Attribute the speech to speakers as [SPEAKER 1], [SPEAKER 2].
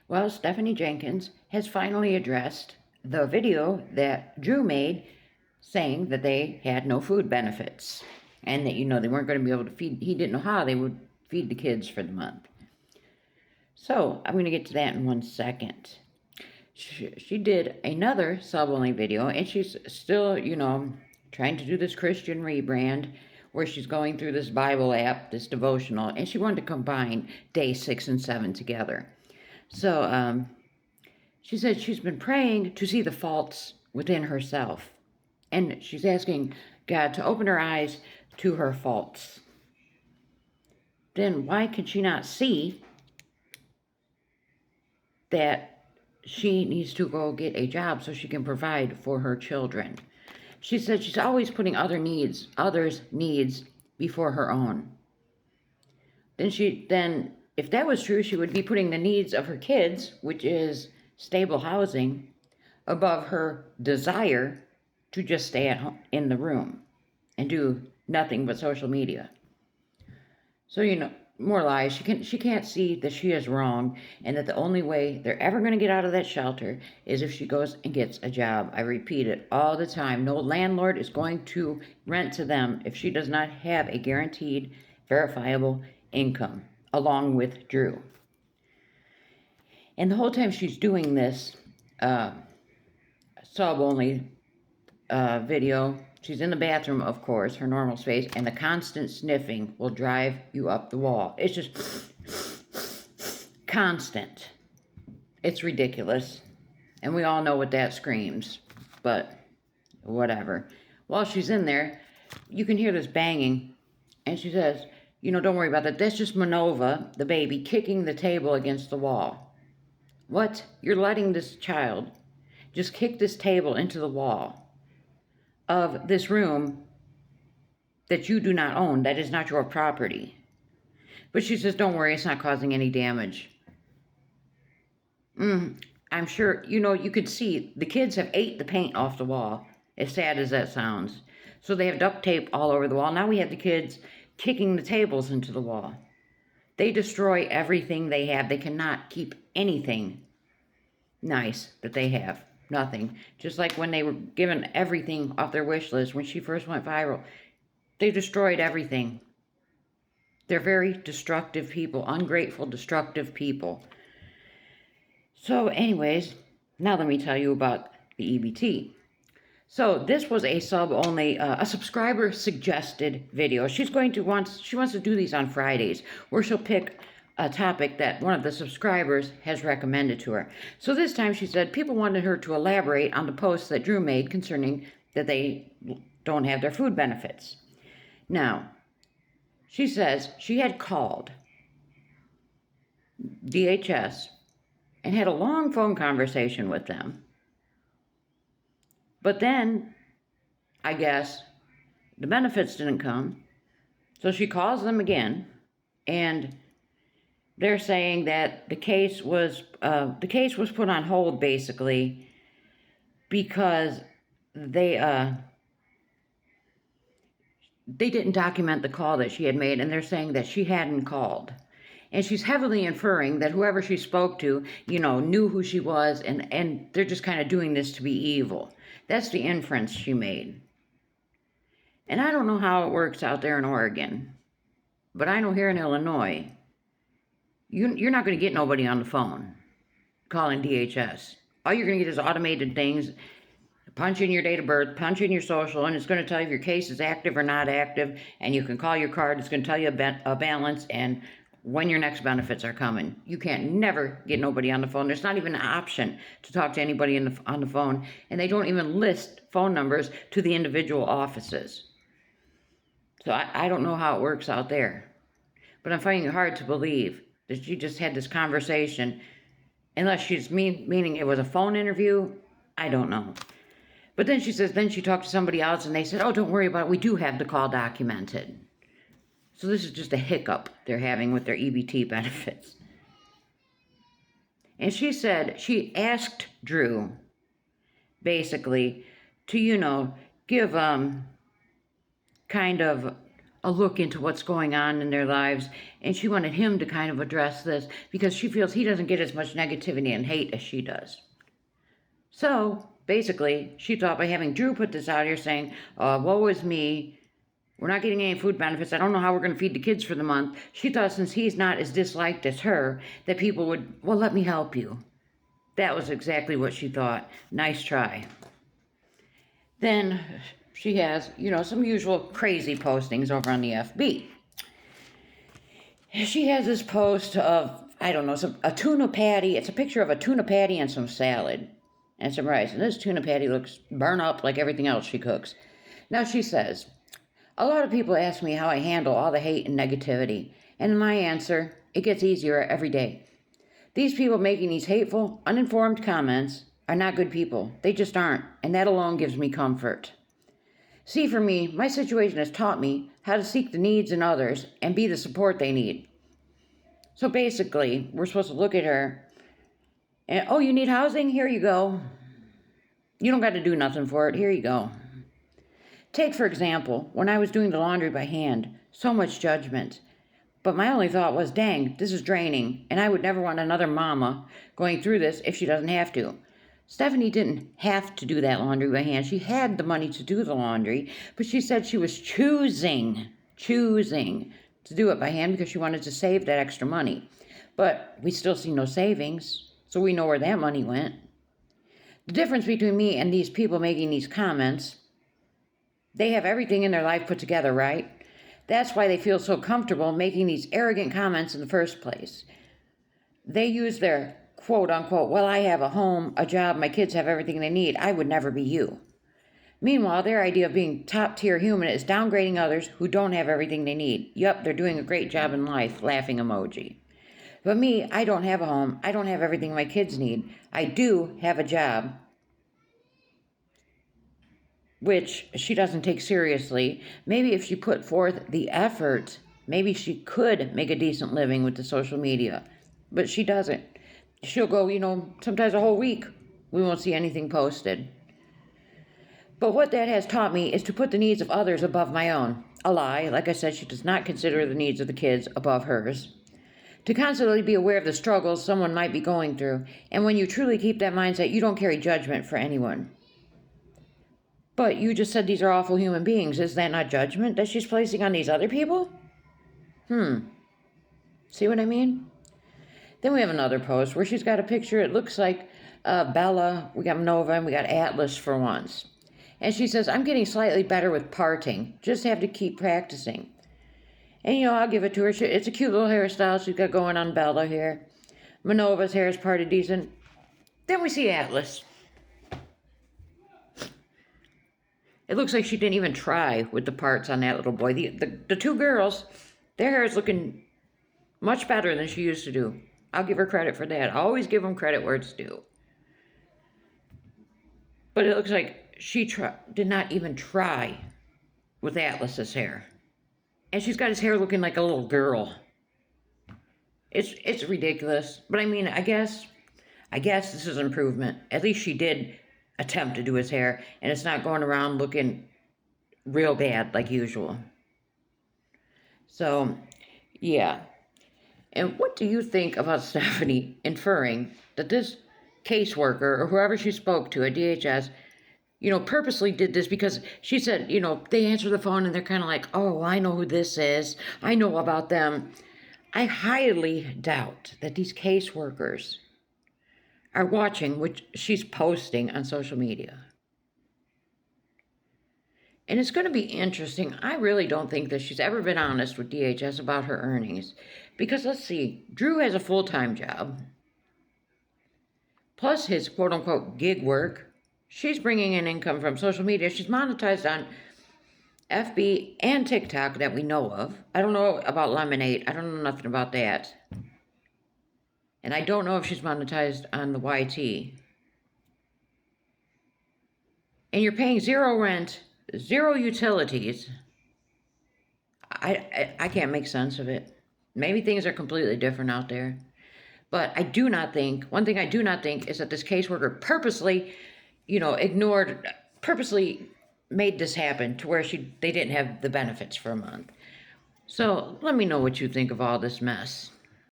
[SPEAKER 1] Well, Stephanie Jenkins has finally addressed the video that Drew made saying that they had no food benefits and that, they weren't going to be able to feed, he didn't know how they would feed the kids for the month. So I'm going to get to that in 1 second. She did another sub-only video, and she's still, trying to do this Christian rebrand where she's going through this Bible app, this devotional, and she wanted to combine day 6 and 7 together. So she said she's been praying to see the faults within herself, and she's asking God to open her eyes to her faults. Then why can she not see that she needs to go get a job so she can provide for her children? She said she's always putting others' needs before her own. Then if that was true, she would be putting the needs of her kids, which is stable housing, above her desire to just stay at home in the room and do nothing but social media. So, more lies. She can't see that she is wrong and that the only way they're ever going to get out of that shelter is if she goes and gets a job. I repeat it all the time. No landlord is going to rent to them if she does not have a guaranteed, verifiable income, along with Drew. And the whole time she's doing this sub-only video, she's in the bathroom, of course, her normal space, and the constant sniffing will drive you up the wall. It's just constant. It's ridiculous. And we all know what that screams, but whatever. While she's in there, you can hear this banging, and she says, don't worry about that. That's just Manova, the baby, kicking the table against the wall. What? You're letting this child just kick this table into the wall of this room that you do not own, that is not your property. But she says, don't worry, it's not causing any damage. I'm sure, you could see the kids have ate the paint off the wall, as sad as that sounds. So they have duct tape all over the wall. Now we have the kids kicking the tables into the wall. They destroy everything they have. They cannot keep anything nice that they have. Nothing. Just like when they were given everything off their wish list when she first went viral. They destroyed everything. They're very destructive people. Ungrateful, destructive people. So anyways, now let me tell you about the EBT. So this was a sub-only, a subscriber suggested video. She wants to do these on Fridays, where she'll pick a topic that one of the subscribers has recommended to her. So this time she said people wanted her to elaborate on the post that Drew made concerning that they don't have their food benefits. Now, she says she had called DHS and had a long phone conversation with them. But then, I guess, the benefits didn't come. So she calls them again, and they're saying that the case was put on hold, basically, because they didn't document the call that she had made, and they're saying that she hadn't called. And she's heavily inferring that whoever she spoke to, knew who she was, and they're just kind of doing this to be evil. That's the inference she made. And I don't know how it works out there in Oregon, but I know here in Illinois, you're not going to get nobody on the phone calling DHS. All you're going to get is automated things. Punch in your date of birth, punch in your social, and it's going to tell you if your case is active or not active, and you can call your card. It's going to tell you a balance and when your next benefits are coming. You can't never get nobody on the phone. There's not even an option to talk to anybody on the phone, and they don't even list phone numbers to the individual offices. So I don't know how it works out there, but I'm finding it hard to believe that she just had this conversation, unless she's meaning it was a phone interview. I don't know. But then she says, then she talked to somebody else, and they said, oh, don't worry about it. We do have the call documented. So this is just a hiccup they're having with their EBT benefits. And she said she asked Drew, basically, to, give kind of a look into what's going on in their lives, and she wanted him to kind of address this because she feels he doesn't get as much negativity and hate as she does. So basically, she thought by having Drew put this out here saying, woe is me, we're not getting any food benefits, I don't know how we're going to feed the kids for the month, she thought since he's not as disliked as her, that people would, well, let me help you. That was exactly what she thought. Nice try. Then she has, some usual crazy postings over on the FB. She has this post of, a tuna patty. It's a picture of a tuna patty and some salad and some rice. And this tuna patty looks burnt up like everything else she cooks. Now she says, a lot of people ask me how I handle all the hate and negativity. And my answer, it gets easier every day. These people making these hateful, uninformed comments are not good people. They just aren't, and that alone gives me comfort. See, for me, my situation has taught me how to seek the needs in others and be the support they need. So basically, we're supposed to look at her and, oh, you need housing? Here you go. You don't got to do nothing for it. Here you go. Take, for example, when I was doing the laundry by hand, so much judgment. But my only thought was, dang, this is draining, and I would never want another mama going through this if she doesn't have to. Stephanie didn't have to do that laundry by hand. She had the money to do the laundry, but she said she was choosing to do it by hand because she wanted to save that extra money. But we still see no savings, so we know where that money went. The difference between me and these people making these comments, they have everything in their life put together, right? That's why they feel so comfortable making these arrogant comments in the first place. They use their quote unquote, well, I have a home, a job, my kids have everything they need, I would never be you. Meanwhile, their idea of being top-tier human is downgrading others who don't have everything they need. Yup, they're doing a great job in life, laughing emoji. But me, I don't have a home, I don't have everything my kids need. I do have a job, which she doesn't take seriously. Maybe if she put forth the effort, maybe she could make a decent living with the social media. But she doesn't. She'll go, sometimes a whole week, we won't see anything posted. But what that has taught me is to put the needs of others above my own. A lie. Like I said, she does not consider the needs of the kids above hers. To constantly be aware of the struggles someone might be going through. And when you truly keep that mindset, you don't carry judgment for anyone. But you just said these are awful human beings. Is that not judgment that she's placing on these other people? See what I mean? Then we have another post where she's got a picture. It looks like Bella, we got Nova, and we got Atlas for once. And she says, I'm getting slightly better with parting. Just have to keep practicing. And, I'll give it to her. It's a cute little hairstyle she's got going on Bella here. Manova's hair is parted decent. Then we see Atlas. It looks like she didn't even try with the parts on that little boy. The two girls, their hair is looking much better than she used to do. I'll give her credit for that. I always give them credit where it's due. But it looks like she did not even try with Atlas's hair. And she's got his hair looking like a little girl. It's ridiculous. But I guess this is improvement. At least she did attempt to do his hair. And it's not going around looking real bad like usual. So, yeah. And what do you think about Stephanie inferring that this caseworker or whoever she spoke to at DHS, purposely did this because she said, they answer the phone and they're kind of like, oh, I know who this is. I know about them. I highly doubt that these caseworkers are watching what she's posting on social media. And it's going to be interesting. I really don't think that she's ever been honest with DHS about her earnings. Because let's see, Drew has a full-time job. Plus his quote-unquote gig work. She's bringing in income from social media. She's monetized on FB and TikTok that we know of. I don't know about Lemonade. I don't know nothing about that. And I don't know if she's monetized on the YT. And you're paying zero rent, zero utilities. I can't make sense of it. Maybe things are completely different out there. But I do not think, one thing I do not think is that this caseworker purposely, purposely made this happen to where they didn't have the benefits for a month. So let me know what you think of all this mess.